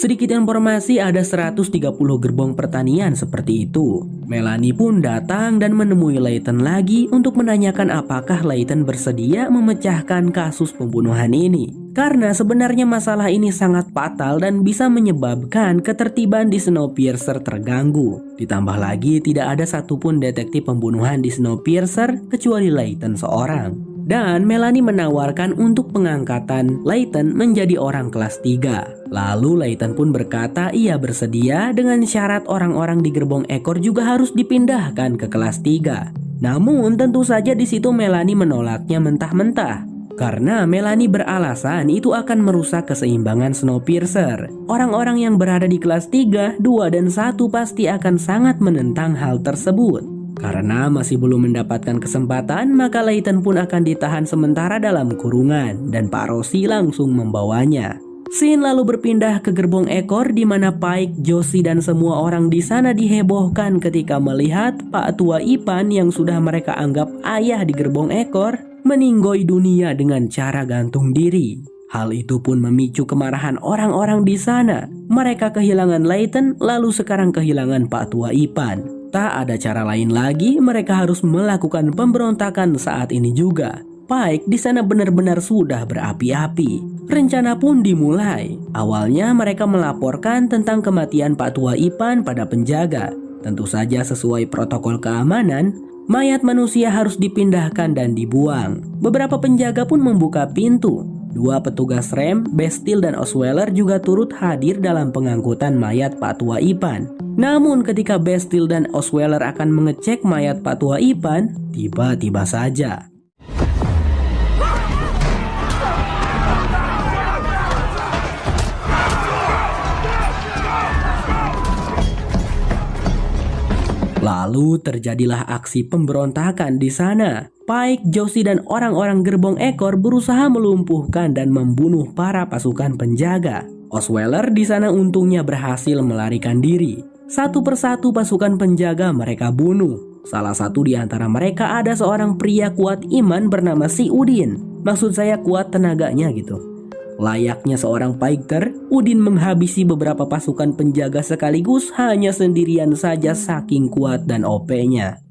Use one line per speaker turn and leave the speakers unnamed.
Sedikit informasi, ada 130 gerbong pertanian seperti itu. Melanie pun datang dan menemui Layton lagi untuk menanyakan apakah Layton bersedia memecahkan kasus pembunuhan ini. Karena sebenarnya masalah ini sangat fatal dan bisa menyebabkan ketertiban di Snowpiercer terganggu. Ditambah lagi tidak ada satupun detektif pembunuhan di Snowpiercer kecuali Layton seorang. Dan Melanie menawarkan untuk pengangkatan Layton menjadi orang kelas 3. Lalu Layton pun berkata ia bersedia dengan syarat orang-orang di gerbong ekor juga harus dipindahkan ke kelas 3. Namun tentu saja di situ Melanie menolaknya mentah-mentah. Karena Melanie beralasan itu akan merusak keseimbangan Snowpiercer. Orang-orang yang berada di kelas 3, 2, dan 1 pasti akan sangat menentang hal tersebut. Karena masih belum mendapatkan kesempatan, maka Layton pun akan ditahan sementara dalam kurungan dan Pak Rossi langsung membawanya. Scene lalu berpindah ke gerbong ekor di mana Pike, Josie, dan semua orang di sana dihebohkan ketika melihat Pak Tua Ipan yang sudah mereka anggap ayah di gerbong ekor meninggoy dunia dengan cara gantung diri. Hal itu pun memicu kemarahan orang-orang di sana. Mereka kehilangan Layton, lalu sekarang kehilangan Pak Tua Ipan. Tak ada cara lain lagi, mereka harus melakukan pemberontakan saat ini juga. Pike di sana benar-benar sudah berapi-api. Rencana pun dimulai. Awalnya mereka melaporkan tentang kematian Pak Tua Ipan pada penjaga. Tentu saja sesuai protokol keamanan, mayat manusia harus dipindahkan dan dibuang. Beberapa penjaga pun membuka pintu. 2 petugas rem, Bastille dan Osweiler juga turut hadir dalam pengangkutan mayat Pak Tua Ipan. Namun ketika Bastille dan Osweiler akan mengecek mayat Pak Tua Ipan, tiba-tiba saja lalu terjadilah aksi pemberontakan di sana. Pike, Josie, dan orang-orang gerbong ekor berusaha melumpuhkan dan membunuh para pasukan penjaga. Osweiler di sana untungnya berhasil melarikan diri. Satu persatu pasukan penjaga mereka bunuh. Salah satu di antara mereka ada seorang pria kuat iman bernama Si Udin. Maksud saya kuat tenaganya gitu. Layaknya seorang fighter, Udin menghabisi beberapa pasukan penjaga sekaligus hanya sendirian saja saking kuat dan OP-nya.